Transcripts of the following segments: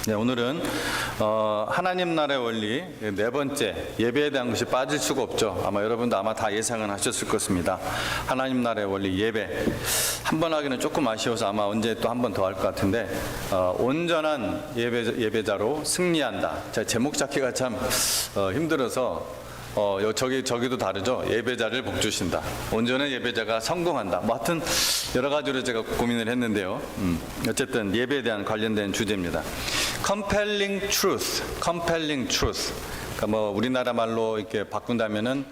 네, 오늘은 하나님 나라의 원리 네 번째 예배에 대한 것이 빠질 수가 없죠. 아마 여러분도 아마 다 예상은 하셨을 것입니다. 하나님 나라의 원리 예배 한 번 하기는 조금 아쉬워서 아마 언제 또 한 번 더 할 것 같은데 온전한 예배자로 승리한다. 제가 제목 잡기가 참 힘들어서 저기도 다르죠. 예배자를 복주신다. 온전한 예배자가 성공한다. 뭐 하여튼 여러 가지로 제가 고민을 했는데요. 어쨌든 예배에 대한 관련된 주제입니다. Compelling truth. 그러니까 뭐 우리나라 말로 이렇게 바꾼다면은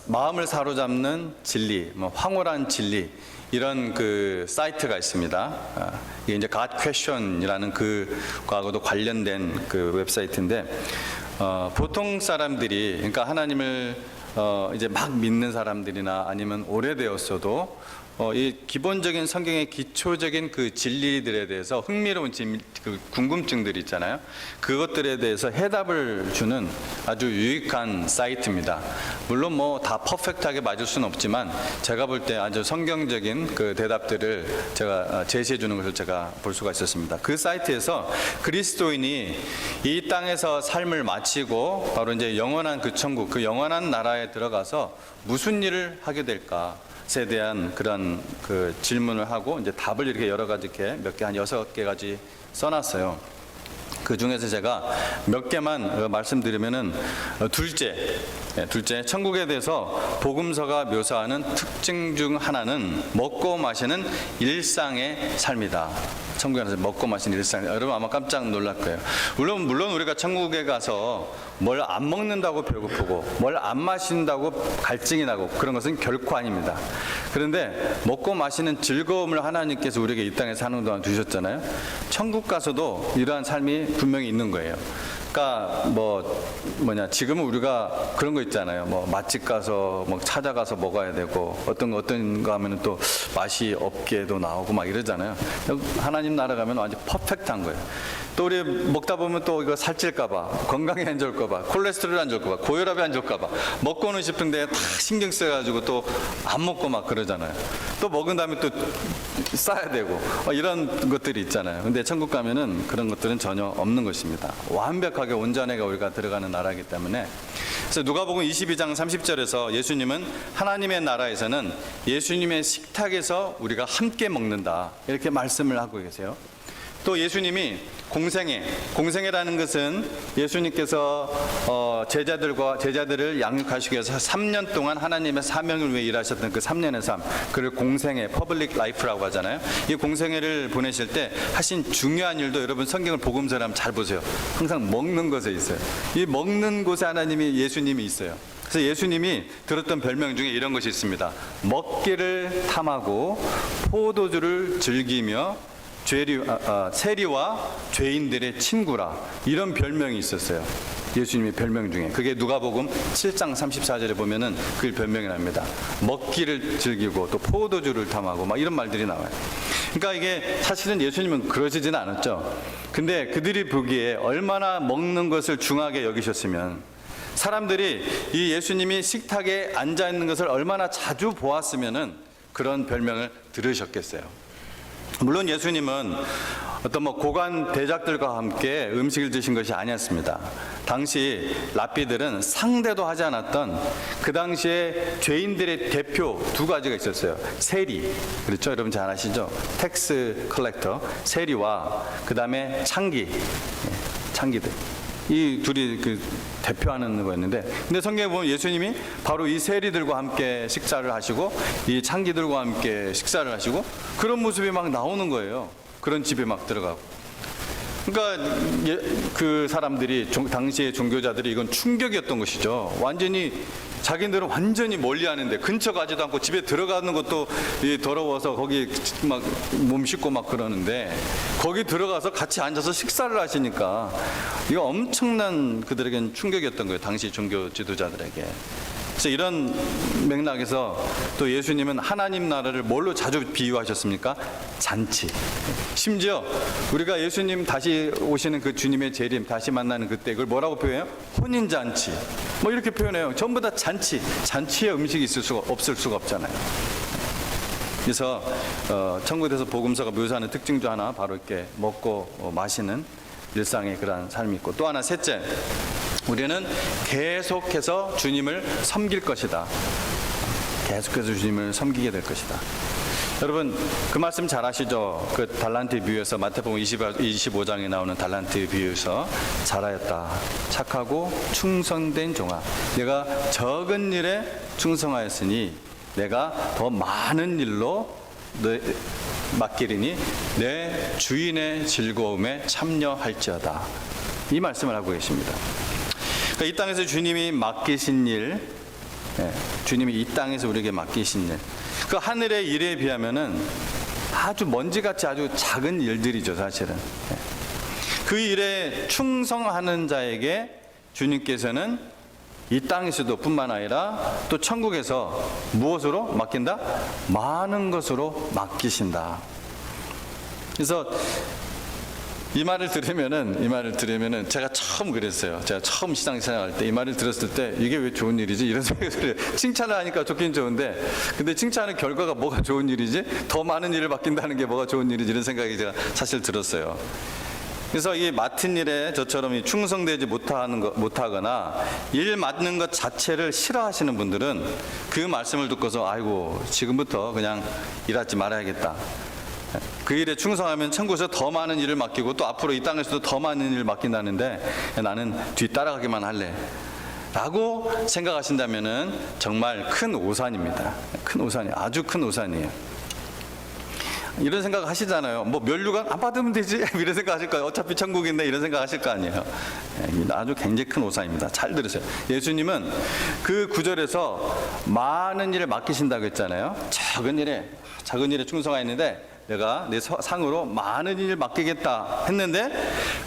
마음을 사로잡는 진리, 뭐 황홀한 진리, 이런 그 사이트가 있습니다. 이게 이제 God Question이라는 그거하고도 관련된 그 웹사이트인데, 보통 사람들이, 그러니까 하나님을 이제 막 믿는 사람들이나 아니면 오래되었어도 이 기본적인 성경의 기초적인 그 진리들에 대해서 흥미로운 그 궁금증들이 있잖아요. 그것들에 대해서 해답을 주는 아주 유익한 사이트입니다. 물론 뭐 다 퍼펙트하게 맞을 수는 없지만 제가 볼 때 아주 성경적인 그 대답들을 제가 제시해 주는 것을 제가 볼 수가 있었습니다. 그 사이트에서 그리스도인이 이 땅에서 삶을 마치고 바로 이제 영원한 그 천국, 그 영원한 나라에 들어가서 무슨 일을 하게 될까? 에 대한 그런 그 질문을 하고 이제 답을 이렇게 여러 가지 이렇게 몇 개, 한 6개까지 써놨어요. 그 중에서 제가 몇 개만 말씀드리면은 둘째, 천국에 대해서 복음서가 묘사하는 특징 중 하나는 먹고 마시는 일상의 삶이다. 천국에 가서 먹고 마시는 일상. 여러분 아마 깜짝 놀랄 거예요. 물론 우리가 천국에 가서 뭘 안 먹는다고 배고프고 뭘 안 마신다고 갈증이 나고 그런 것은 결코 아닙니다. 그런데 먹고 마시는 즐거움을 하나님께서 우리에게 이 땅에 사는 동안 주셨잖아요. 천국 가서도 이러한 삶이 분명히 있는 거예요. 그러니까 지금은 우리가 그런 거 있잖아요. 뭐 맛집 가서 뭐 찾아가서 먹어야 되고 어떤 거 하면은 또 맛이 없게도 나오고 막 이러잖아요. 하나님 나라 가면 완전 퍼펙트한 거예요. 또 우리 먹다 보면 또 이거 살찔까봐, 건강에 안 좋을까봐, 콜레스테롤 안 좋을까봐, 고혈압이 안 좋을까봐 먹고는 싶은데 다 신경 써가지고 또 안 먹고 막 그러잖아요. 또 먹은 다음에 또 싸야 되고 이런 것들이 있잖아요. 근데 천국 가면은 그런 것들은 전혀 없는 것입니다. 완벽하게 온전하게 우리가 들어가는 나라이기 때문에. 그래서 누가복음 22장 30절에서 예수님은 하나님의 나라에서는 예수님의 식탁에서 우리가 함께 먹는다, 이렇게 말씀을 하고 계세요. 또 예수님이 공생애라는 것은 예수님께서 제자들을 양육하시기 위해서 3년 동안 하나님의 사명을 위해 일하셨던 그 3년의 삶, 그를 공생애, 퍼블릭 라이프라고 하잖아요. 이 공생애를 보내실 때 하신 중요한 일도 여러분 성경을 복음서를 한번 잘 보세요. 항상 먹는 것에 있어요. 이 먹는 곳에 예수님이 있어요. 그래서 예수님이 들었던 별명 중에 이런 것이 있습니다. 먹기를 탐하고 포도주를 즐기며 세리와 죄인들의 친구라, 이런 별명이 있었어요. 예수님의 별명 중에. 그게 누가복음 7장 34절에 보면은 그 별명이 납니다. 먹기를 즐기고 또 포도주를 탐하고 막 이런 말들이 나와요. 그러니까 이게 사실은 예수님은 그러시지는 않았죠. 근데 그들이 보기에 얼마나 먹는 것을 중하게 여기셨으면, 사람들이 이 예수님이 식탁에 앉아 있는 것을 얼마나 자주 보았으면은 그런 별명을 들으셨겠어요. 물론 예수님은 어떤 고관 대작들과 함께 음식을 드신 것이 아니었습니다. 당시 랍비들은 상대도 하지 않았던 그 당시에 죄인들의 대표 두 가지가 있었어요. 세리, 그렇죠? 여러분 잘 아시죠? 텍스 컬렉터, 세리와 그 다음에 창기들. 이 둘이 그 대표하는 거였는데, 근데 성경에 보면 예수님이 바로 이 세리들과 함께 식사를 하시고 이 창기들과 함께 식사를 하시고 그런 모습이 막 나오는 거예요. 그런 집에 막 들어가고. 그러니까 그 사람들이, 당시의 종교자들이 이건 충격이었던 것이죠. 자기들은 완전히 멀리 하는데 근처 가지도 않고 집에 들어가는 것도 더러워서 거기 막 몸 씻고 막 그러는데, 거기 들어가서 같이 앉아서 식사를 하시니까 이거 엄청난 그들에게는 충격이었던 거예요. 당시 종교 지도자들에게. 그래서 이런 맥락에서 또 예수님은 하나님 나라를 뭘로 자주 비유하셨습니까? 잔치. 심지어 우리가 예수님 다시 오시는 그 주님의 재림, 다시 만나는 그때 그걸 뭐라고 표현해요? 혼인잔치. 뭐 이렇게 표현해요. 전부 다 잔치. 잔치에 음식이 없을 수가 없잖아요. 그래서 천국에서 복음서가 묘사하는 특징 중 하나, 바로 이렇게 먹고 마시는 일상의 그러한 삶이 있고, 또 하나 셋째, 우리는 계속해서 주님을 섬길 것이다. 계속해서 주님을 섬기게 될 것이다. 여러분 그 말씀 잘 아시죠? 그 달란트 비유에서, 마태복음 25장에 나오는 달란트 비유에서, 잘하였다 착하고 충성된 종아, 내가 적은 일에 충성하였으니 내가 더 많은 일로 맡기리니 내 주인의 즐거움에 참여할지어다. 이 말씀을 하고 계십니다. 그러니까 이 땅에서 주님이 맡기신 일, 주님이 이 땅에서 우리에게 맡기신 일, 그 하늘의 일에 비하면은 아주 먼지같이 아주 작은 일들이죠, 사실은. 그 일에 충성하는 자에게 주님께서는 이 땅에서도 뿐만 아니라 또 천국에서 무엇으로 맡긴다? 많은 것으로 맡기신다. 그래서 이 말을 들으면은 제가 처음 그랬어요. 제가 처음 시장생활할 때 이 말을 들었을 때 이게 왜 좋은 일이지? 이런 생각이 들어요. 칭찬을 하니까 좋긴 좋은데, 근데 칭찬의 결과가 뭐가 좋은 일이지? 더 많은 일을 맡긴다는 게 뭐가 좋은 일이지? 이런 생각이 제가 사실 들었어요. 그래서 이 맡은 일에 저처럼 충성되지 못하거나 일 맡는 것 자체를 싫어하시는 분들은 그 말씀을 듣고서 아이고 지금부터 그냥 일하지 말아야겠다. 그 일에 충성하면 천국에서 더 많은 일을 맡기고 또 앞으로 이 땅에서도 더 많은 일을 맡긴다는데 나는 뒤 따라가기만 할래 라고 생각하신다면은 정말 큰 오산입니다. 큰 오산이, 아주 큰 오산이에요. 이런 생각 하시잖아요. 뭐 면류관 안 받으면 되지 이런 생각 하실 거예요. 어차피 천국인데 이런 생각 하실 거 아니에요. 아주 굉장히 큰 오산입니다. 잘 들으세요. 예수님은 그 구절에서 많은 일을 맡기신다고 했잖아요. 작은 일에 충성하였는데 내가 내 상으로 많은 일을 맡기겠다 했는데,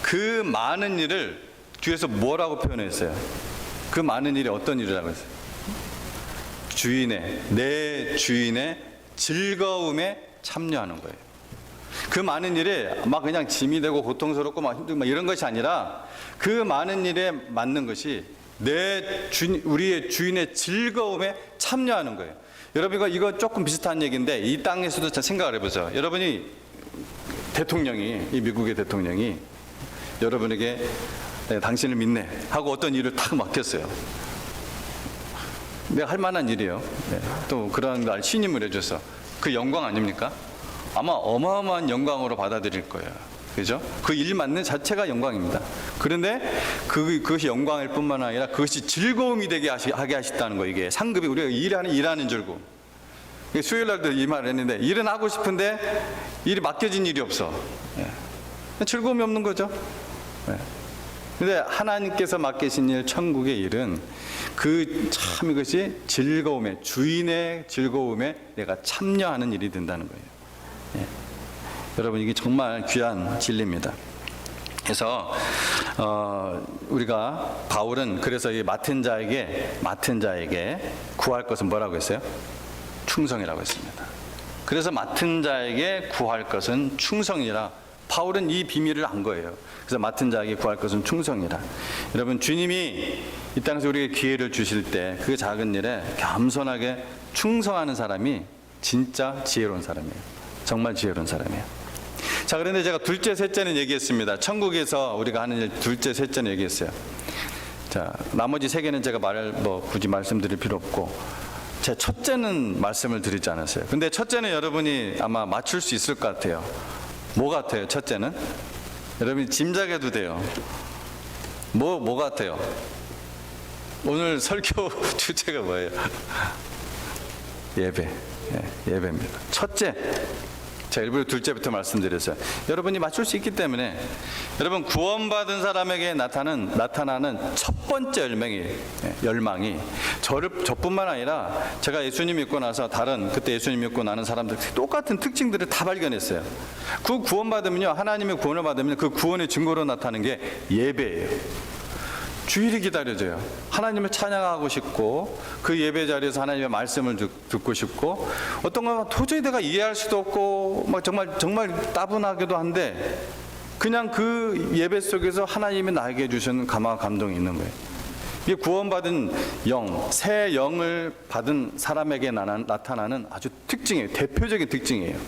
그 많은 일을 뒤에서 뭐라고 표현했어요? 그 많은 일이 어떤 일이라고 했어요? 내 주인의 즐거움에 참여하는 거예요. 그 많은 일에 막 그냥 짐이 되고 고통스럽고 막 힘들고 막 이런 것이 아니라, 그 많은 일에 맞는 것이 우리의 주인의 즐거움에 참여하는 거예요. 여러분 이거 조금 비슷한 얘기인데, 이 땅에서도 생각을 해보죠. 여러분이 이 미국의 대통령이 여러분에게 당신을 믿네 하고 어떤 일을 탁 맡겼어요. 내가 할 만한 일이에요. 또 그런 날 신임을 해줘서 그 영광 아닙니까? 아마 어마어마한 영광으로 받아들일 거예요. 그죠? 그 일 맡는 자체가 영광입니다. 그런데 그것이 영광일 뿐만 아니라 그것이 즐거움이 되게 하게 하셨다는 거예요. 이게 상급이 우리가 일하는 즐거움. 수요일 날도 이 말을 했는데, 일은 하고 싶은데 일이 맡겨진 일이 없어. 즐거움이 없는 거죠. 근데 하나님께서 맡기신 일, 천국의 일은 참 이것이 주인의 즐거움에 내가 참여하는 일이 된다는 거예요. 여러분 이게 정말 귀한 진리입니다. 그래서 우리가 바울은 그래서 이 맡은 자에게 구할 것은 뭐라고 했어요? 충성이라고 했습니다. 그래서 맡은 자에게 구할 것은 충성이라 바울은 이 비밀을 안 거예요. 그래서 맡은 자에게 구할 것은 충성이라. 여러분 주님이 이 땅에서 우리에게 기회를 주실 때 그 작은 일에 겸손하게 충성하는 사람이 진짜 지혜로운 사람이에요. 정말 지혜로운 사람이에요. 자, 그런데 제가 둘째, 셋째는 얘기했습니다. 천국에서 우리가 하는 일 둘째, 셋째는 얘기했어요. 자, 나머지 세 개는 제가 굳이 말씀드릴 필요 없고, 제 첫째는 말씀을 드리지 않았어요. 근데 첫째는 여러분이 아마 맞출 수 있을 것 같아요. 뭐 같아요? 첫째는 여러분이 짐작해도 돼요. 뭐 같아요? 오늘 설교 주제가 뭐예요? 예배입니다. 첫째, 제가 일부러 둘째부터 말씀드렸어요. 여러분이 맞출 수 있기 때문에, 여러분 구원받은 사람에게 나타나는 첫 번째 열망이 저뿐만 아니라 제가 예수님 믿고 나서 그때 예수님 믿고 나는 사람들 똑같은 특징들을 다 발견했어요. 그 구원받으면요, 하나님의 구원을 받으면 그 구원의 증거로 나타나는 게 예배예요. 주일이 기다려져요. 하나님을 찬양하고 싶고, 그 예배 자리에서 하나님의 말씀을 듣고 싶고, 어떤 건 도저히 내가 이해할 수도 없고 막 정말 따분하기도 한데, 그냥 그 예배 속에서 하나님이 나에게 주신 감동이 있는 거예요. 이게 구원받은 새 영을 받은 사람에게 나타나는 아주 특징이에요. 대표적인 특징이에요.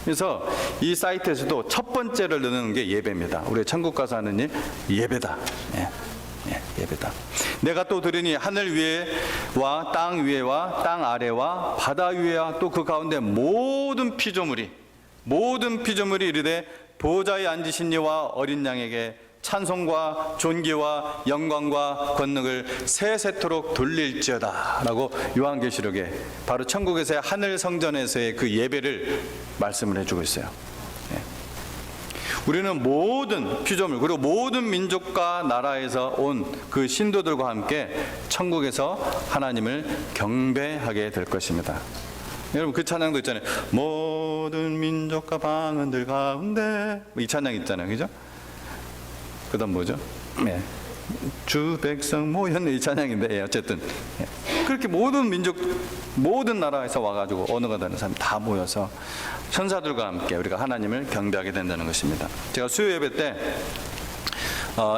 그래서 이 사이트에서도 첫 번째를 넣는 게 예배입니다. 우리 천국 가서 하는 일 예배다. 예배다. 내가 또 들으니 하늘 위에와 땅 위에와 땅 아래와 바다 위에와 또 그 가운데 모든 피조물이 이르되 보좌에 앉으신 이와 어린 양에게 찬송과 존귀와 영광과 권능을 세세토록 돌릴지어다 라고 요한계시록에 바로 천국에서의 하늘 성전에서의 그 예배를 말씀을 해주고 있어요. 우리는 모든 피조물 그리고 모든 민족과 나라에서 온 그 신도들과 함께 천국에서 하나님을 경배하게 될 것입니다. 여러분 그 찬양도 있잖아요. 모든 민족과 방언들 가운데 이 찬양 있잖아요. 그죠? 그 다음 뭐죠? 주 백성 모였네 이 찬양인데 어쨌든 그렇게 모든 민족 모든 나라에서 와가지고 언어가 다른 사람 다 모여서 천사들과 함께 우리가 하나님을 경배하게 된다는 것입니다. 제가 수요 예배 때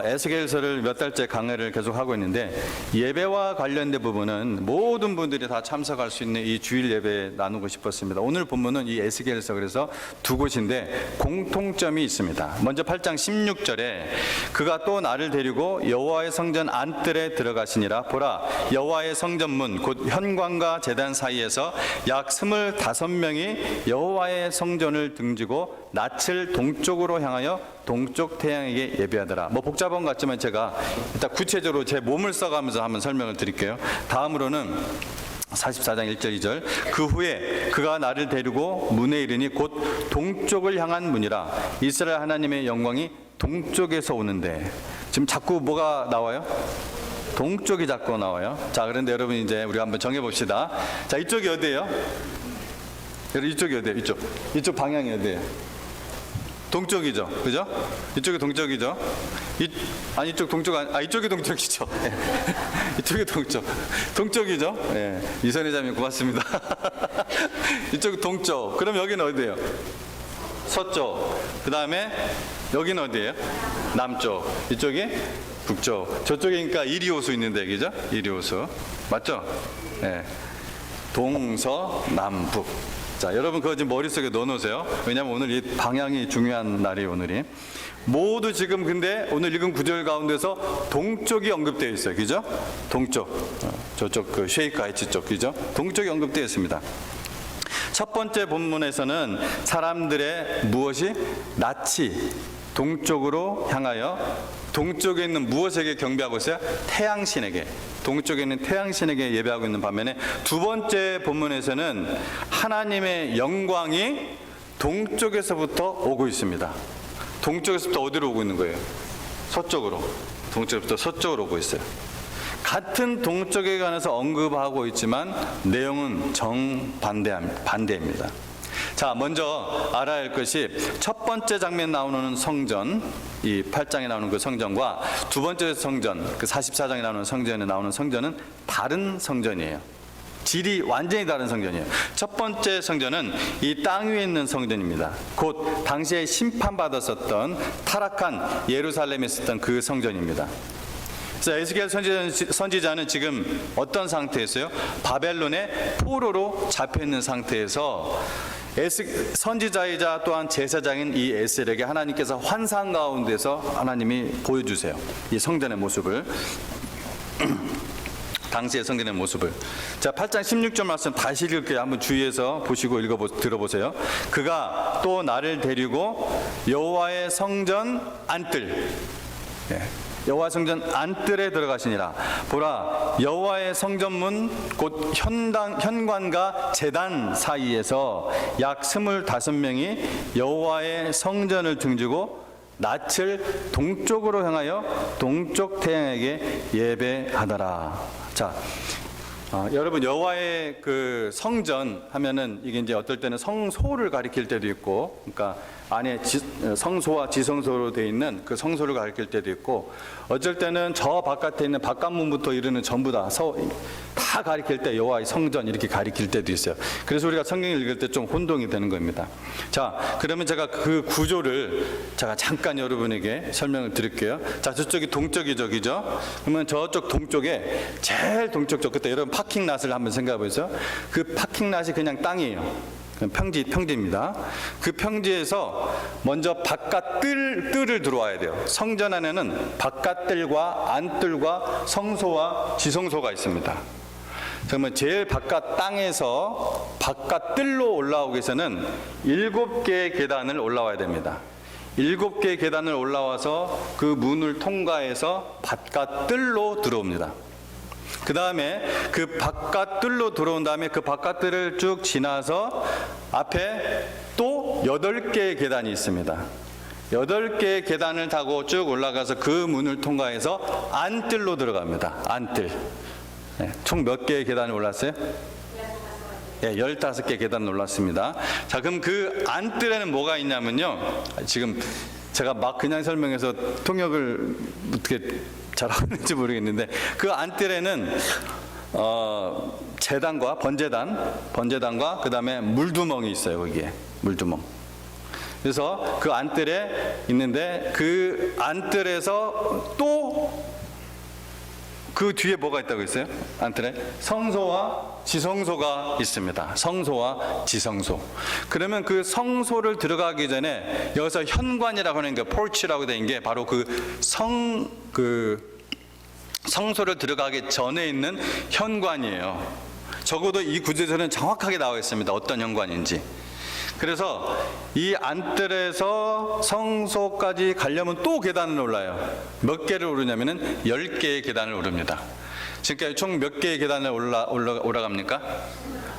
에스겔서를 몇 달째 강의를 계속 하고 있는데 예배와 관련된 부분은 모든 분들이 다 참석할 수 있는 이 주일 예배에 나누고 싶었습니다. 오늘 본문은 이 에스겔서 그래서 두 곳인데 공통점이 있습니다. 먼저 8장 16절에 그가 또 나를 데리고 여호와의 성전 안뜰에 들어가시니라. 보라 여호와의 성전문 곧 현관과 제단 사이에서 약 25명이 여호와의 성전을 등지고 낯을 동쪽으로 향하여 동쪽 태양에게 예배하더라. 뭐 복잡한 것 같지만 제가 일단 구체적으로 제 몸을 써가면서 한번 설명을 드릴게요. 다음으로는 44장 1절 2절 그 후에 그가 나를 데리고 문에 이르니 곧 동쪽을 향한 문이라. 이스라엘 하나님의 영광이 동쪽에서 오는데 지금 자꾸 뭐가 나와요? 동쪽이 자꾸 나와요. 자, 그런데 여러분 이제 우리가 한번 정해봅시다. 자, 이쪽이 어디예요? 여러분 이쪽이 어디예요? 이쪽 방향이 어디예요? 동쪽이죠, 그죠? 이쪽이 동쪽이죠. 이쪽 동쪽 이쪽이 동쪽이죠. 이쪽이 동쪽이죠. 이선희 자매님 고맙습니다. 이쪽이 동쪽. 그럼 여기는 어디예요? 서쪽. 그 다음에 여기는 어디예요? 남쪽. 이쪽이 북쪽. 저쪽이니까 이리호수 있는데, 그죠? 이리호수 맞죠? 동서남북. 자, 여러분 그거 지금 머릿속에 넣어놓으세요. 왜냐하면 오늘 이 방향이 중요한 날이에요. 오늘이 모두 지금 근데 오늘 읽은 구절 가운데서 동쪽이 언급되어 있어요. 그죠? 동쪽 저쪽 그 쉐이크 하이츠 쪽 그죠? 동쪽이 언급되어 있습니다. 첫 번째 본문에서는 사람들의 무엇이? 낯이 동쪽으로 향하여 동쪽에 있는 무엇에게 경배하고 있어요? 태양신에게. 동쪽에 있는 태양신에게 예배하고 있는 반면에 두 번째 본문에서는 하나님의 영광이 동쪽에서부터 오고 있습니다. 동쪽에서부터 어디로 오고 있는 거예요? 서쪽으로. 동쪽에서부터 서쪽으로 오고 있어요. 같은 동쪽에 관해서 언급하고 있지만 내용은 정반대입니다. 자, 먼저 알아야 할 것이 첫 번째 장면에 나오는 성전, 이 8장에 나오는 그 성전과 두 번째 성전, 그 44장에 나오는 성전에 나오는 성전은 다른 성전이에요. 질이 완전히 다른 성전이에요. 첫 번째 성전은 이 땅 위에 있는 성전입니다. 곧 당시에 심판받았었던 타락한 예루살렘에 있었던 그 성전입니다. 그래서 에스겔 선지자는 지금 어떤 상태였어요? 바벨론의 포로로 잡혀있는 상태에서 선지자이자 또한 제사장인 이 에스겔에게 하나님께서 환상 가운데서 하나님이 보여주세요. 이 성전의 모습을. 당시의 성전의 모습을. 자, 8장 16절 말씀 다시 읽을게요. 한번 주의해서 보시고 들어보세요. 그가 또 나를 데리고 여호와의 성전 안뜰, 여호와 성전 안뜰에 들어가시니라. 보라 여호와의 성전문 곧 현관과 제단 사이에서 약 25명이 여호와의 성전을 등지고 낯을 동쪽으로 향하여 동쪽 태양에게 예배하더라. 자, 여러분 여호와의 그 성전 하면은 이게 이제 어떨 때는 성소를 가리킬 때도 있고, 그러니까 안에 성소와 지성소로 되어 있는 그 성소를 가리킬 때도 있고, 어쩔 때는 저 바깥에 있는 바깥문부터 이르는 전부 다 가리킬 때 여호와의 성전 이렇게 가리킬 때도 있어요. 그래서 우리가 성경을 읽을 때 좀 혼동이 되는 겁니다. 자, 그러면 제가 그 구조를 제가 잠깐 여러분에게 설명을 드릴게요. 자, 저쪽이 동쪽이죠, 그죠? 그러면 저쪽 동쪽에 제일 동쪽 쪽, 그때 여러분 파킹 랏을 한번 생각해 보세요. 그 파킹 랏이 그냥 땅이에요. 평지입니다. 그 평지에서 먼저 바깥 뜰을 들어와야 돼요. 성전 안에는 바깥 뜰과 안뜰과 성소와 지성소가 있습니다. 그러면 제일 바깥 땅에서 바깥 뜰로 올라오기 위해서는 7개의 계단을 올라와야 됩니다. 7개의 계단을 올라와서 그 문을 통과해서 바깥 뜰로 들어옵니다. 그 다음에 그 바깥 뜰로 들어온 다음에 그 바깥 뜰을 쭉 지나서 앞에 또 8개의 계단이 있습니다. 8개의 계단을 타고 쭉 올라가서 그 문을 통과해서 안뜰로 들어갑니다. 안뜰. 총 몇 개의 계단을 올랐어요? 15개 계단을 올랐습니다. 자, 그럼 그 안뜰에는 뭐가 있냐면요. 지금 제가 막 그냥 설명해서 통역을 어떻게 잘하고 있는지 모르겠는데, 그 안뜰에는 제단과 번제단과 그 다음에 물두멍이 있어요. 거기에 물두멍. 그래서 그 안뜰에 있는데, 그 안뜰에서 또 그 뒤에 뭐가 있다고 했어요? 안뜰에 성소와 지성소가 있습니다. 성소와 지성소. 그러면 그 성소를 들어가기 전에 여기서 현관이라고 하는 게 포치라고 되는 게 바로 성소를 들어가기 전에 있는 현관이에요. 적어도 이 구절에는 정확하게 나와 있습니다. 어떤 현관인지. 그래서 이 안뜰에서 성소까지 가려면 또 계단을 올라요. 몇 개를 오르냐면은 10개의 계단을 오릅니다. 지금까지 총 몇 개의 계단을 올라갑니까?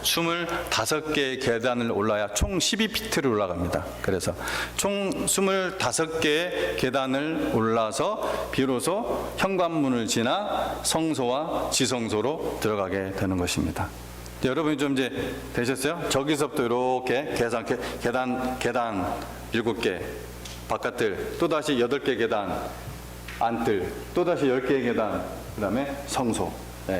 25개의 계단을 올라야 총 12피트를 올라갑니다. 그래서 총 25개의 계단을 올라서 비로소 현관문을 지나 성소와 지성소로 들어가게 되는 것입니다. 여러분이 좀 이제 되셨어요? 저기서부터 이렇게 계단 7개, 바깥뜰, 또다시 8개 계단, 안뜰, 또다시 10개의 계단, 그 다음에 성소.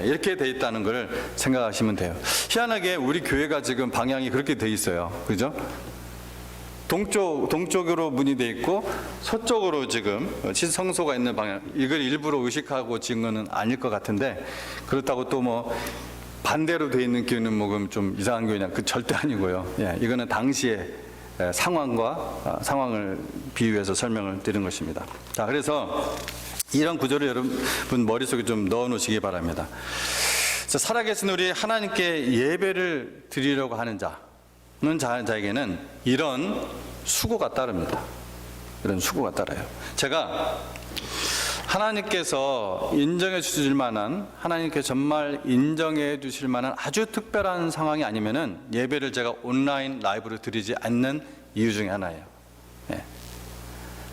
이렇게 돼 있다는 걸 생각하시면 돼요. 희한하게 우리 교회가 지금 방향이 그렇게 돼 있어요. 그죠? 동쪽으로 문이 돼 있고 서쪽으로 지금 성소가 있는 방향. 이걸 일부러 의식하고 지은 거는 아닐 것 같은데, 그렇다고 또 뭐 반대로 돼 있는 교회는 뭐 좀 이상한 교회냐? 그 절대 아니고요. 이거는 당시의 상황을 비유해서 설명을 드린 것입니다. 자, 그래서 이런 구조를 여러분 머릿속에 좀 넣어 놓으시기 바랍니다. 자, 살아계신 우리 하나님께 예배를 드리려고 하는 자에게는 이런 수고가 따릅니다. 이런 수고가 따라요. 제가 하나님께서 인정해 주실 만한, 하나님께 정말 인정해 주실 만한 아주 특별한 상황이 아니면은 예배를 제가 온라인 라이브로 드리지 않는 이유 중에 하나예요.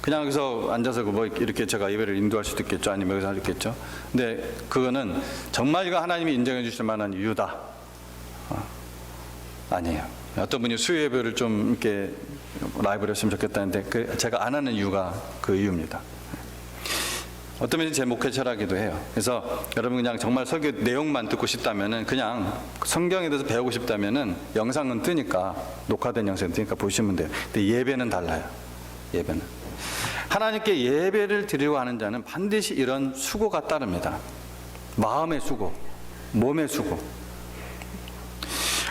그냥 여기서 앉아서 뭐 이렇게 제가 예배를 인도할 수도 있겠죠. 아니면 여기서 할 수 있겠죠. 근데 그거는 정말 이거 하나님이 인정해 주실 만한 이유다. 아니에요. 어떤 분이 수요 예배를 좀 이렇게 라이브로 했으면 좋겠다는데 제가 안 하는 이유가 그 이유입니다. 어떤 분이 제 목회 철학이기도 해요. 그래서 여러분 그냥 정말 설교 내용만 듣고 싶다면은, 그냥 성경에 대해서 배우고 싶다면은 영상은 뜨니까, 녹화된 영상은 뜨니까 보시면 돼요. 근데 예배는 달라요. 예배는 하나님께 예배를 드리려고 하는 자는 반드시 이런 수고가 따릅니다. 마음의 수고, 몸의 수고.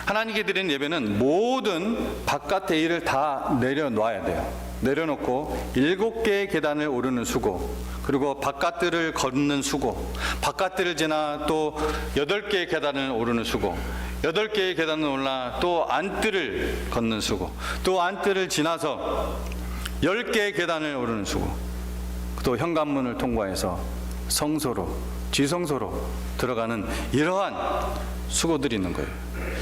하나님께 드리는 예배는 모든 바깥의 일을 다 내려놔야 돼요. 내려놓고 7개의 계단을 오르는 수고, 그리고 바깥들을 걷는 수고, 바깥들을 지나 또 8개의 계단을 오르는 수고, 8개의 계단을 올라 또 안뜰을 걷는 수고, 또 안뜰을 지나서 10개의 계단을 오르는 수고, 또 현관문을 통과해서 성소로, 지성소로 들어가는 이러한 수고들이 있는 거예요.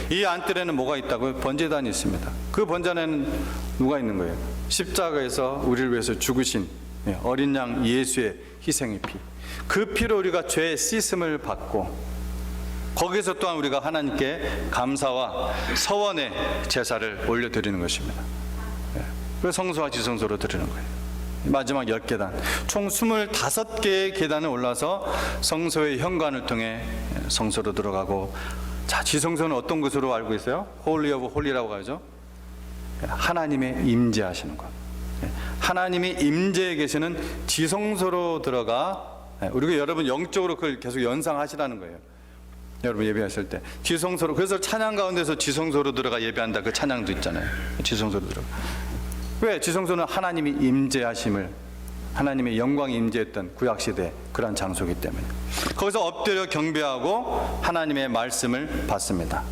이 안뜰에는 뭐가 있다고요? 번제단이 있습니다. 그 번제단에는 누가 있는 거예요? 십자가에서 우리를 위해서 죽으신 어린 양 예수의 희생의 피, 그 피로 우리가 죄의 씻음을 받고, 거기서 또한 우리가 하나님께 감사와 서원의 제사를 올려드리는 것입니다. 그래서 성소와 지성소로 드리는 거예요. 마지막 10계단, 총 25개의 계단을 올라서 성소의 현관을 통해 성소로 들어가고, 자, 지성소는 어떤 곳으로 알고 있어요? 홀리 오브 홀리라고 하죠. 하나님의 임재하시는 것. 하나님이 임재해 계시는 지성소로 들어가, 우리가 여러분 영적으로 그걸 계속 연상하시라는 거예요. 여러분 예배하실 때 지성소로, 그래서 찬양 가운데서 지성소로 들어가 예배한다, 그 찬양도 있잖아요. 지성소로 들어가. 왜? 지성소는 하나님이 임재하심을, 하나님의 영광이 임재했던 구약시대 그런 장소이기 때문에 거기서 엎드려 경배하고 하나님의 말씀을 받습니다.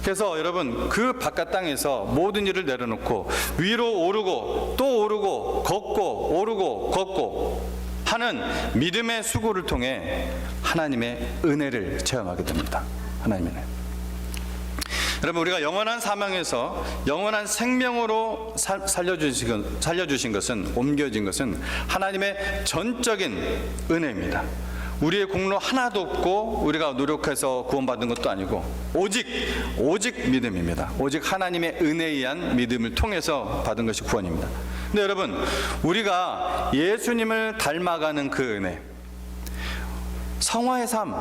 그래서 여러분 그 바깥 땅에서 모든 일을 내려놓고 위로 오르고 또 오르고 걷고 오르고 걷고 하는 믿음의 수고를 통해 하나님의 은혜를 체험하게 됩니다. 하나님의 은혜. 여러분 우리가 영원한 사망에서 영원한 생명으로 살려주신 것은, 옮겨진 것은 하나님의 전적인 은혜입니다. 우리의 공로 하나도 없고 우리가 노력해서 구원받은 것도 아니고 오직 믿음입니다. 오직 하나님의 은혜에 의한 믿음을 통해서 받은 것이 구원입니다. 근데 여러분 우리가 예수님을 닮아가는 그 은혜, 성화의 삶,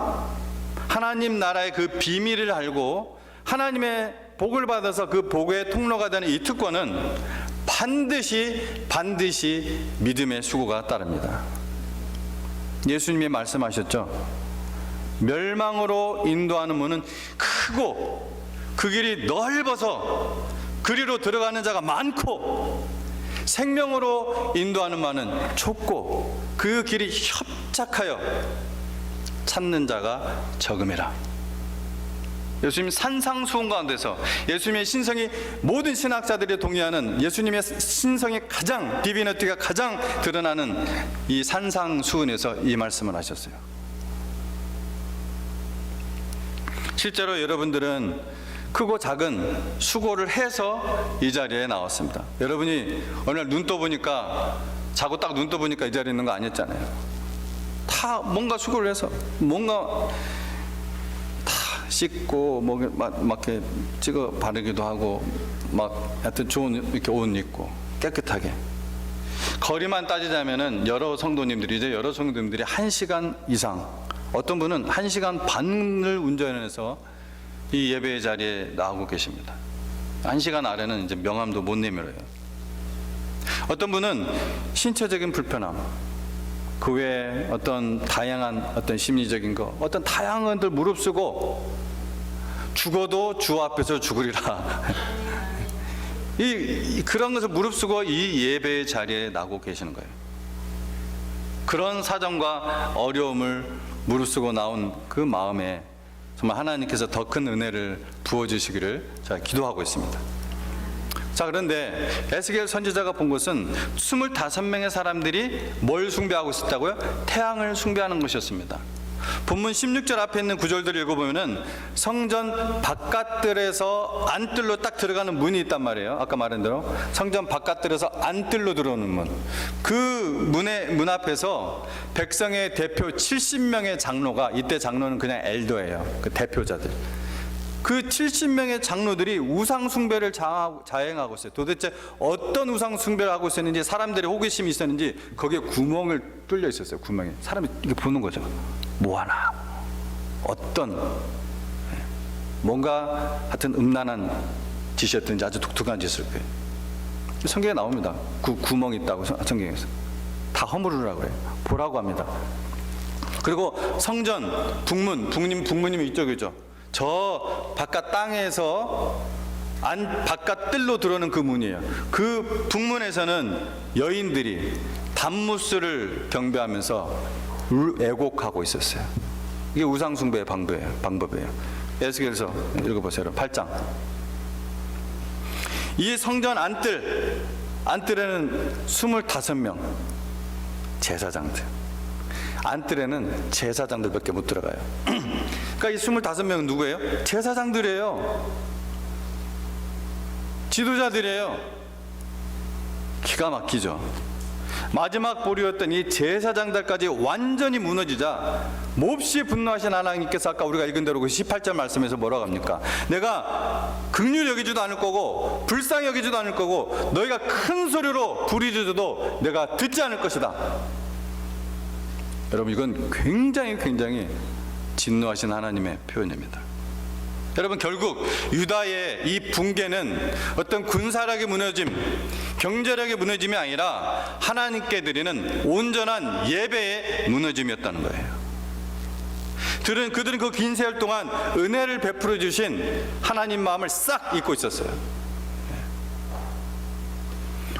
하나님 나라의 그 비밀을 알고 하나님의 복을 받아서 그 복의 통로가 되는 이 특권은 반드시 믿음의 수고가 따릅니다. 예수님이 말씀하셨죠. 멸망으로 인도하는 문은 크고 그 길이 넓어서 그리로 들어가는 자가 많고 생명으로 인도하는 문은 좁고 그 길이 협착하여 찾는 자가 적음이라. 예수님 산상수훈 가운데서 예수님의 신성이, 모든 신학자들이 동의하는 예수님의 신성이 가장, 디비니티가 가장 드러나는 이 산상수훈에서 이 말씀을 하셨어요. 실제로 여러분들은 크고 작은 수고를 해서 이 자리에 나왔습니다. 여러분이 어느 날 눈 떠보니까, 자고 딱 눈 떠보니까 이 자리에 있는 거 아니었잖아요. 다 뭔가 수고를 해서, 뭔가 씻고 막 이렇게 찍어 바르기도 하고 막 하여튼 좋은 이렇게 옷 입고 깨끗하게. 거리만 따지자면은 여러 성도님들이 1시간 이상, 어떤 분은 1시간 반을 운전해서 이 예배의 자리에 나오고 계십니다. 1시간 아래는 이제 명함도 못 내밀어요. 어떤 분은 신체적인 불편함, 그 외에 어떤 다양한 어떤 심리적인 거, 어떤 다양한 것들 무릅쓰고 죽어도 주 앞에서 죽으리라. 그런 것을 무릅쓰고 이 예배의 자리에 나고 계시는 거예요. 그런 사정과 어려움을 무릅쓰고 나온 그 마음에 정말 하나님께서 더 큰 은혜를 부어주시기를 제가 기도하고 있습니다. 자, 그런데 에스겔 선지자가 본 것은 25명의 사람들이 뭘 숭배하고 있었다고요? 태양을 숭배하는 것이었습니다. 본문 16절 앞에 있는 구절들을 읽어보면은 성전 바깥들에서 안뜰로 딱 들어가는 문이 있단 말이에요. 아까 말한 대로 성전 바깥들에서 안뜰로 들어오는 문, 그 문 앞에서 백성의 대표 70명의 장로가, 이때 장로는 그냥 엘더예요. 그 대표자들, 그 70명의 장로들이 우상 숭배를 자행하고 있어요. 도대체 어떤 우상 숭배를 하고 있었는지, 사람들의 호기심이 있었는지 거기에 구멍을 뚫려 있었어요. 구멍에 사람이 이렇게 보는 거죠. 뭐 하나, 어떤 뭔가 하여튼 음란한 짓이었든지 아주 독특한 짓을, 성경에 나옵니다. 구멍이 있다고 성경에서 다 허물으라고 그래요. 보라고 합니다. 그리고 성전 북문이 이쪽이죠. 저 바깥 땅에서 바깥 뜰로 들어오는 그 문이에요. 그 북문에서는 여인들이 담무스를 경배하면서 애곡하고 있었어요. 이게 우상숭배의 방법이에요. 에스겔서 읽어보세요. 8장. 이 성전 안뜰에는 25명 제사장들, 안뜰에는 제사장들밖에 못 들어가요. 그러니까 이 25명은 누구예요? 제사장들이에요. 지도자들이에요. 기가 막히죠. 마지막 보루였던 이 제사장들까지 완전히 무너지자 몹시 분노하신 하나님께서 아까 우리가 읽은 대로 그 18절 말씀에서 뭐라고 합니까? 내가 긍휼히 여기지도 않을 거고 불쌍히 여기지도 않을 거고 너희가 큰 소리로 부르짖어도 내가 듣지 않을 것이다. 여러분, 이건 굉장히 진노하신 하나님의 표현입니다. 여러분, 결국 유다의 이 붕괴는 어떤 군사력의 무너짐, 경제력의 무너짐이 아니라 하나님께 드리는 온전한 예배의 무너짐이었다는 거예요. 그들은 그 긴 세월 동안 은혜를 베풀어 주신 하나님 마음을 싹 잊고 있었어요.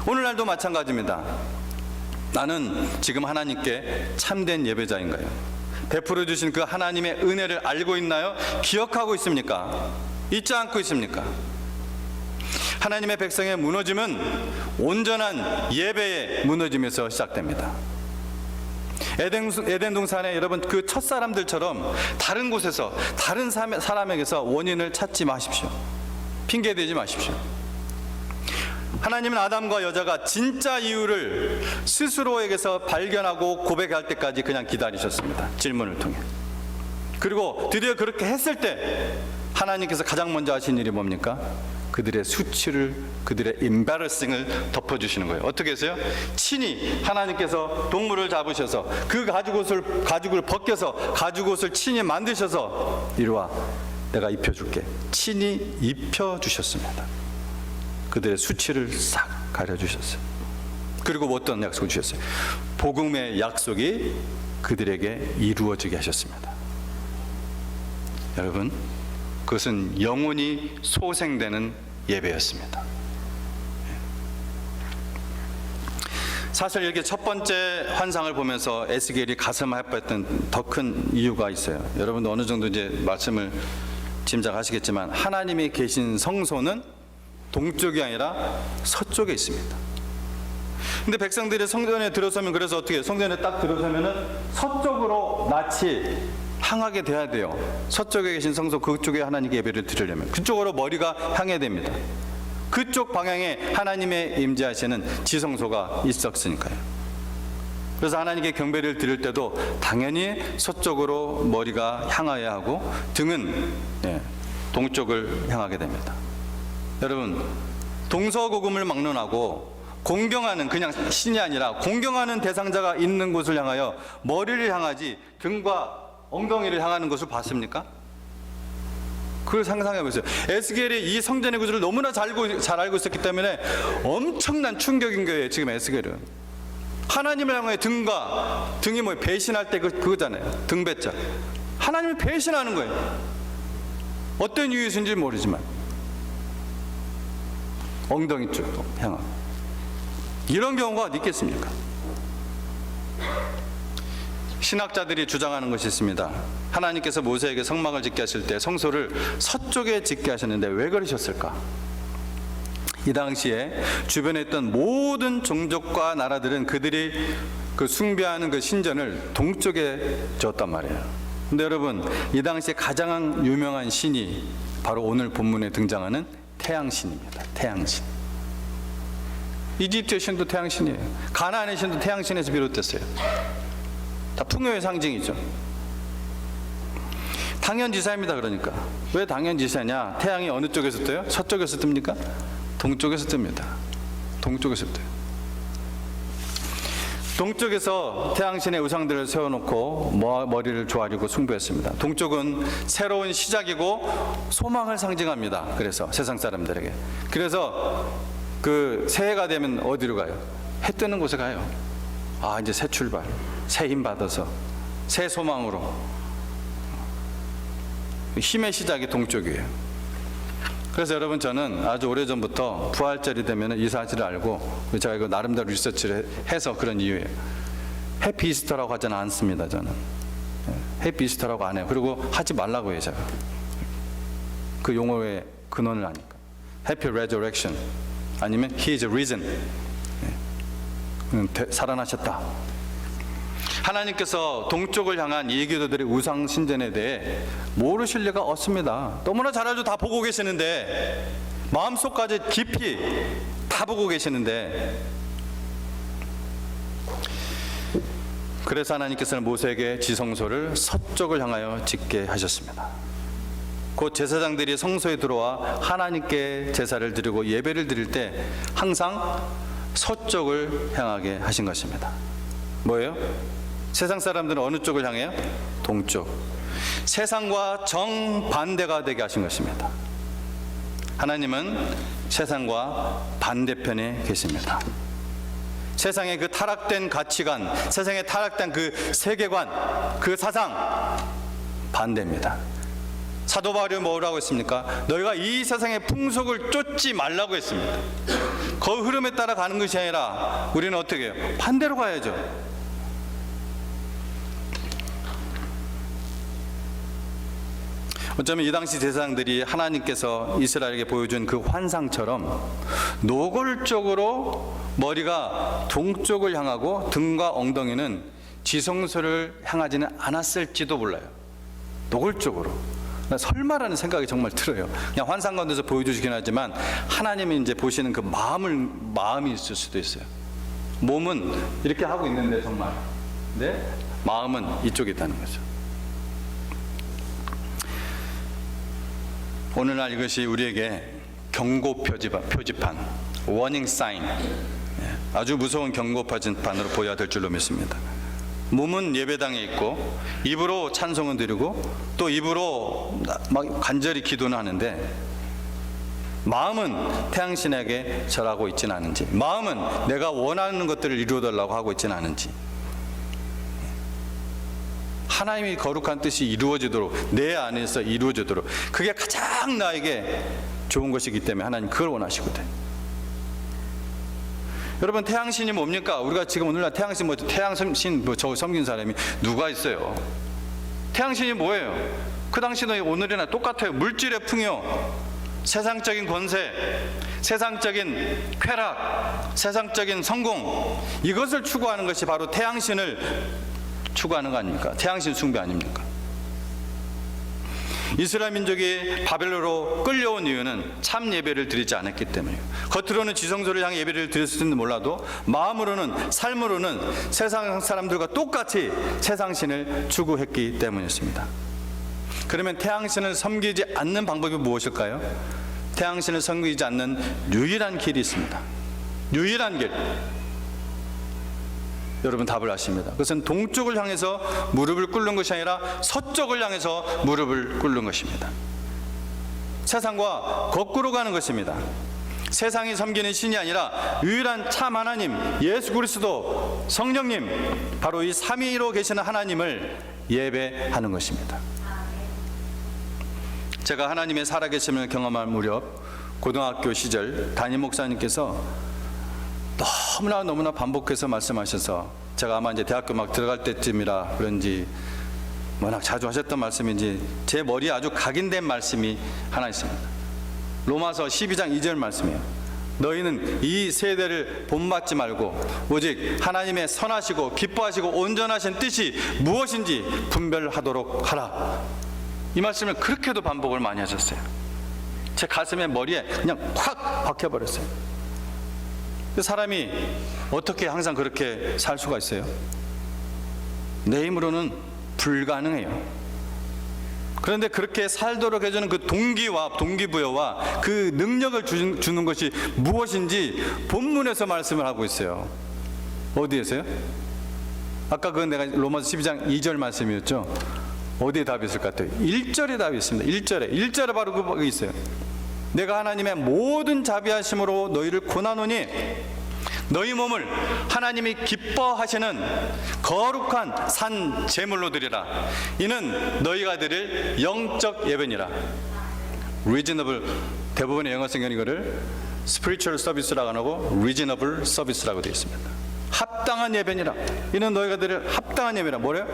오늘날도 마찬가지입니다. 나는 지금 하나님께 참된 예배자인가요? 베풀어 주신 그 하나님의 은혜를 알고 있나요? 기억하고 있습니까? 잊지 않고 있습니까? 하나님의 백성의 무너짐은 온전한 예배의 무너짐에서 시작됩니다. 에덴 동산에 여러분 그 첫사람들처럼 다른 곳에서 다른 사람에게서 원인을 찾지 마십시오. 핑계대지 마십시오. 하나님은 아담과 여자가 진짜 이유를 스스로에게서 발견하고 고백할 때까지 그냥 기다리셨습니다. 질문을 통해. 그리고 드디어 그렇게 했을 때 하나님께서 가장 먼저 하신 일이 뭡니까? 그들의 수치를, 그들의 embarrassing을 덮어주시는 거예요. 어떻게 했어요? 친히 하나님께서 동물을 잡으셔서 그 가죽을 벗겨서 가죽옷을 친히 만드셔서 이리 와, 내가 입혀줄게. 친히 입혀주셨습니다. 그들의 수치를 싹 가려주셨어요. 그리고 어떤 약속을 주셨어요? 복음의 약속이 그들에게 이루어지게 하셨습니다. 여러분, 그것은 영원히 소생되는 예배였습니다. 사실 이렇게 첫 번째 환상을 보면서 에스겔이 가슴 아팠던 더 큰 이유가 있어요. 여러분도 어느 정도 이제 말씀을 짐작하시겠지만 하나님이 계신 성소는 동쪽이 아니라 서쪽에 있습니다. 근데 백성들이 성전에 들어서면 그래서 어떻게 해요? 성전에 딱 들어서면은 서쪽으로 낯이 향하게 돼야 돼요. 서쪽에 계신 성소 그쪽에 하나님께 예배를 드리려면 그쪽으로 머리가 향해야 됩니다. 그쪽 방향에 하나님의 임재하시는 지성소가 있었으니까요. 그래서 하나님께 경배를 드릴 때도 당연히 서쪽으로 머리가 향하여야 하고 등은 동쪽을 향하게 됩니다. 여러분, 동서고금을 막론하고 공경하는 그냥 신이 아니라 공경하는 대상자가 있는 곳을 향하여 머리를 향하지 등과 엉덩이를 향하는 것을 봤습니까? 그걸 상상해 보세요. 에스겔이 이 성전의 구조를 너무나 잘 알고 있었기 때문에 엄청난 충격인 거예요. 지금 에스겔은 하나님을 향해 등이 뭐 배신할 때 그거잖아요. 등배자. 하나님을 배신하는 거예요. 어떤 이유에서인지 모르지만 엉덩이 쪽으로 향하고 이런 경우가 어디 있겠습니까? 신학자들이 주장하는 것이 있습니다. 하나님께서 모세에게 성막을 짓게 하실 때 성소를 서쪽에 짓게 하셨는데 왜 그러셨을까? 이 당시에 주변에 있던 모든 종족과 나라들은 그들이 그 숭배하는 그 신전을 동쪽에 지었단 말이에요. 근데 여러분, 이 당시에 가장 유명한 신이 바로 오늘 본문에 등장하는 태양신입니다. 태양신. 이집트의 신도 태양신이에요. 가나안의 신도 태양신에서 비롯됐어요. 다 풍요의 상징이죠. 당연지사입니다. 그러니까 왜 당연지사냐? 태양이 어느 쪽에서 떠요? 서쪽에서 뜹니까? 동쪽에서 뜹니다. 동쪽에서 떠요. 동쪽에서 태양신의 우상들을 세워놓고 머리를 조아리고 숭배했습니다. 동쪽은 새로운 시작이고 소망을 상징합니다. 그래서 세상 사람들에게. 그래서 그 새해가 되면 어디로 가요? 해 뜨는 곳에 가요. 아, 이제 새 출발, 새 힘 받아서 새 소망으로. 힘의 시작이 동쪽이에요. 그래서 여러분, 저는 아주 오래전부터 부활절이 되면 이 사실을 알고 제가 이거 나름대로 리서치를 해서 그런 이유예요. 해피이스터라고 하지는 않습니다. 저는 해피이스터라고 안 해요. 그리고 하지 말라고 해요. 제가 그 용어의 근원을 아니까. 해피 레저렉션 아니면 He is risen, 살아나셨다. 하나님께서 동쪽을 향한 이교도들의 우상 신전에 대해 모르실 리가 없습니다. 너무나 잘 알죠. 다 보고 계시는데, 마음속까지 깊이 다 보고 계시는데, 그래서 하나님께서는 모세에게 지성소를 서쪽을 향하여 짓게 하셨습니다. 곧 제사장들이 성소에 들어와 하나님께 제사를 드리고 예배를 드릴 때 항상 서쪽을 향하게 하신 것입니다. 뭐예요? 세상 사람들은 어느 쪽을 향해요? 동쪽. 세상과 정반대가 되게 하신 것입니다. 하나님은 세상과 반대편에 계십니다. 세상의 그 타락된 가치관, 세상의 타락된 그 세계관, 그 사상, 반대입니다. 사도 바울이 뭐라고 했습니까? 너희가 이 세상의 풍속을 쫓지 말라고 했습니다. 그 흐름에 따라 가는 것이 아니라 우리는 어떻게 해요? 반대로 가야죠. 어쩌면 이 당시 제사장들이 하나님께서 이스라엘에게 보여준 그 환상처럼 노골적으로 머리가 동쪽을 향하고 등과 엉덩이는 지성소를 향하지는 않았을지도 몰라요. 노골적으로. 설마라는 생각이 정말 들어요. 그냥 환상 가운데서 보여주시긴 하지만 하나님이 이제 보시는 그 마음이 있을 수도 있어요. 몸은 이렇게 하고 있는데 정말, 네, 마음은 이쪽에 있다는 거죠. 오늘날 이것이 우리에게 경고 표지판, 워닝 사인, 아주 무서운 경고 표지판으로 보여야 될 줄로 믿습니다. 몸은 예배당에 있고 입으로 찬송은 드리고 또 입으로 막 간절히 기도는 하는데 마음은 태양신에게 절하고 있지는 않은지, 마음은 내가 원하는 것들을 이루어달라고 하고 있지는 않은지, 하나님이 거룩한 뜻이 이루어지도록, 내 안에서 이루어지도록, 그게 가장 나에게 좋은 것이기 때문에 하나님 그걸 원하시거든. 여러분, 태양신이 뭡니까? 우리가 지금 오늘날 태양신, 태양신 저 섬긴 사람이 누가 있어요? 태양신이 뭐예요? 그 당시는 오늘이나 똑같아요. 물질의 풍요, 세상적인 권세, 세상적인 쾌락, 세상적인 성공, 이것을 추구하는 것이 바로 태양신을 추구하는 거 아닙니까? 태양신 숭배 아닙니까? 이스라엘 민족이 바벨론으로 끌려온 이유는 참 예배를 드리지 않았기 때문이에요. 겉으로는 지성소를 향해 예배를 드렸을지는 몰라도 마음으로는, 삶으로는 세상 사람들과 똑같이 세상신을 추구했기 때문이었습니다. 그러면 태양신을 섬기지 않는 방법이 무엇일까요? 태양신을 섬기지 않는 유일한 길이 있습니다. 유일한 길. 여러분 답을 아십니다. 그것은 동쪽을 향해서 무릎을 꿇는 것이 아니라 서쪽을 향해서 무릎을 꿇는 것입니다. 세상과 거꾸로 가는 것입니다. 세상이 섬기는 신이 아니라 유일한 참 하나님, 예수 그리스도, 성령님, 바로 이 삼위로 계시는 하나님을 예배하는 것입니다. 제가 하나님의 살아계심을 경험할 무렵 고등학교 시절 담임 목사님께서 너무나 반복해서 말씀하셔서, 제가 아마 이제 대학교 막 들어갈 때쯤이라 그런지 워낙 자주 하셨던 말씀인지 제 머리에 아주 각인된 말씀이 하나 있습니다. 로마서 12장 2절 말씀이에요. 너희는 이 세대를 본받지 말고 오직 하나님의 선하시고 기뻐하시고 온전하신 뜻이 무엇인지 분별하도록 하라. 이 말씀을 그렇게도 반복을 많이 하셨어요. 제 가슴에, 머리에 그냥 확 박혀버렸어요. 사람이 어떻게 항상 그렇게 살 수가 있어요? 내 힘으로는 불가능해요. 그런데 그렇게 살도록 해주는 그 동기와 동기부여와 그 능력을 주는 것이 무엇인지 본문에서 말씀을 하고 있어요. 어디에서요? 아까 그건 내가 로마서 12장 2절 말씀이었죠. 어디에 답이 있을 것 같아요? 1절에 답이 있습니다. 1절에 바로 그거 있어요. 내가 하나님의 모든 자비하심으로 너희를 고나노니 너희 몸을 하나님이 기뻐하시는 거룩한 산 제물로 드리라. 이는 너희가 드릴 영적 예배니라. reasonable, 대부분의 영어 성경은 이거를 spiritual service라고 안 하고 reasonable service라고 되어 있습니다. 합당한 예배니라. 이는 너희가 드릴 합당한 예배라. 뭐래요?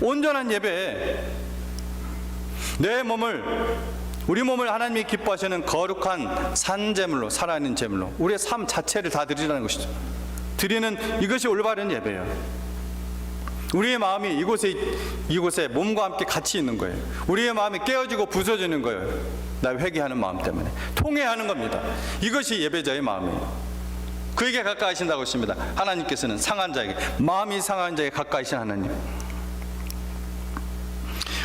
온전한 예배. 우리 몸을 하나님이 기뻐하시는 거룩한 산제물로, 살아있는 제물로, 우리의 삶 자체를 다 드리라는 것이죠. 드리는 이것이 올바른 예배예요. 우리의 마음이 이곳에 몸과 함께 같이 있는 거예요. 우리의 마음이 깨어지고 부서지는 거예요. 나 회개하는 마음 때문에 통회하는 겁니다. 이것이 예배자의 마음이에요. 그에게 가까이 하신다고 했습니다. 하나님께서는 상한 자에게, 마음이 상한 자에게 가까이 하신 하나님.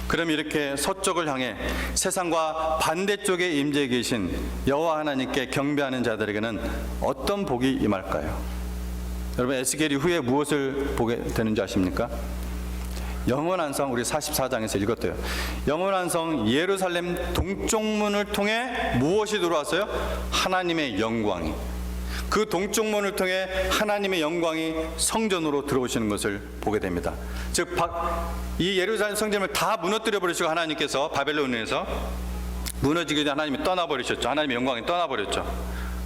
그럼 이렇게 서쪽을 향해 세상과 반대쪽에 임재해 계신 여호와 하나님께 경배하는 자들에게는 어떤 복이 임할까요? 여러분, 에스겔이 후에 무엇을 보게 되는지 아십니까? 영원한 성, 우리 44장에서 읽었대요. 영원한 성 예루살렘 동쪽문을 통해 무엇이 들어왔어요? 하나님의 영광이. 그 동쪽 문을 통해 하나님의 영광이 성전으로 들어오시는 것을 보게 됩니다. 즉 이 예루살렘 성전을 다 무너뜨려 버리시고 하나님께서 바벨론에서 무너지기 전에 하나님이 떠나버리셨죠. 하나님의 영광이 떠나버렸죠.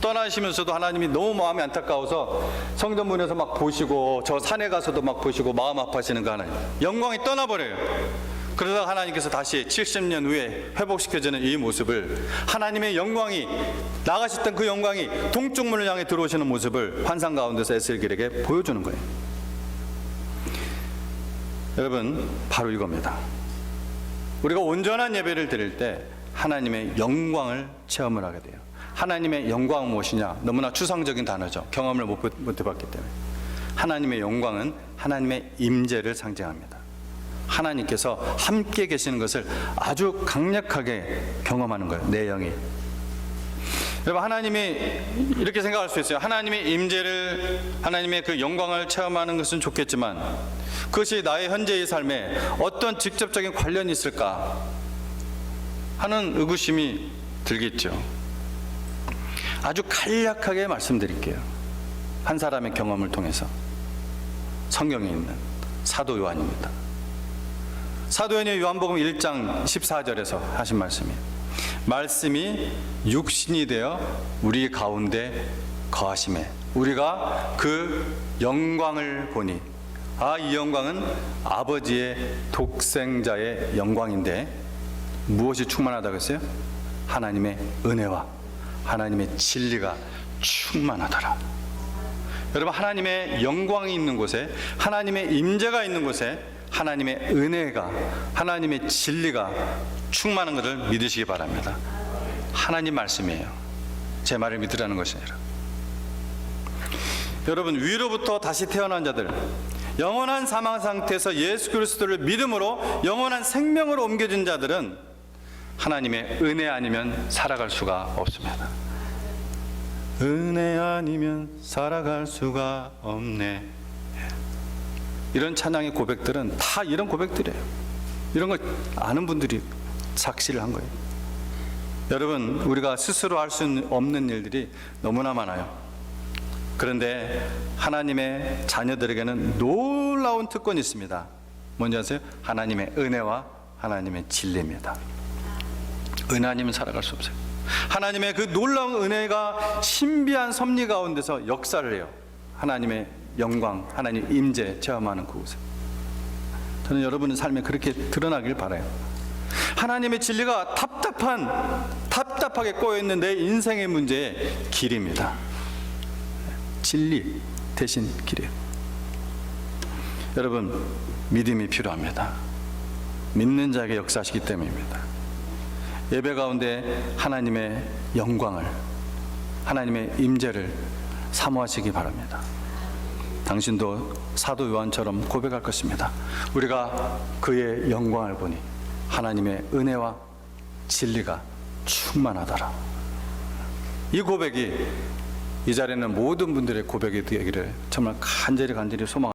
떠나시면서도 하나님이 너무 마음이 안타까워서 성전 문에서 막 보시고 저 산에 가서도 막 보시고 마음 아파하시는 거 하나님. 영광이 떠나버려요. 그러다 하나님께서 다시 70년 후에 회복시켜지는 이 모습을, 하나님의 영광이, 나가셨던 그 영광이 동쪽 문을 향해 들어오시는 모습을 환상 가운데서 에스겔에게 보여주는 거예요. 여러분, 바로 이겁니다. 우리가 온전한 예배를 드릴 때 하나님의 영광을 체험을 하게 돼요. 하나님의 영광은 무엇이냐? 너무나 추상적인 단어죠. 경험을 못 해봤기 때문에. 하나님의 영광은 하나님의 임재를 상징합니다. 하나님께서 함께 계시는 것을 아주 강력하게 경험하는 거예요. 내 영이. 여러분, 하나님이 이렇게 생각할 수 있어요. 하나님의 임재를, 하나님의 그 영광을 체험하는 것은 좋겠지만 그것이 나의 현재의 삶에 어떤 직접적인 관련이 있을까 하는 의구심이 들겠죠. 아주 간략하게 말씀드릴게요. 한 사람의 경험을 통해서. 성경에 있는 사도 요한입니다. 사도 요한이 요한복음 1장 14절에서 하신 말씀이에요. 말씀이 육신이 되어 우리 가운데 거하심에 우리가 그 영광을 보니, 이 영광은 아버지의 독생자의 영광인데 무엇이 충만하다고 했어요? 하나님의 은혜와 하나님의 진리가 충만하더라. 여러분, 하나님의 영광이 있는 곳에, 하나님의 임재가 있는 곳에 하나님의 은혜가, 하나님의 진리가 충만한 것을 믿으시기 바랍니다. 하나님 말씀이에요. 제 말을 믿으라는 것이 아니라. 여러분, 위로부터 다시 태어난 자들, 영원한 사망 상태에서 예수 그리스도를 믿음으로 영원한 생명으로 옮겨진 자들은 하나님의 은혜 아니면 살아갈 수가 없습니다. 은혜 아니면 살아갈 수가 없네. 이런 찬양의 고백들은 다 이런 고백들이에요. 이런 걸 아는 분들이 작시를 한 거예요. 여러분, 우리가 스스로 할 수 없는 일들이 너무나 많아요. 그런데 하나님의 자녀들에게는 놀라운 특권이 있습니다. 뭔지 아세요? 하나님의 은혜와 하나님의 진리입니다. 은혜 아니면 살아갈 수 없어요. 하나님의 그 놀라운 은혜가 신비한 섭리 가운데서 역사를 해요. 하나님의 영광, 하나님 임재 체험하는 그곳에. 저는 여러분의 삶에 그렇게 드러나길 바라요. 하나님의 진리가 답답하게 꼬여있는 내 인생의 문제의 길입니다. 진리 대신 길이에요. 여러분, 믿음이 필요합니다. 믿는 자에게 역사하시기 때문입니다. 예배 가운데 하나님의 영광을, 하나님의 임재를 사모하시기 바랍니다. 당신도 사도 요한처럼 고백할 것입니다. 우리가 그의 영광을 보니 하나님의 은혜와 진리가 충만하더라. 이 고백이 이 자리에 있는 모든 분들의 고백이 되기를 정말 간절히 소망합니다.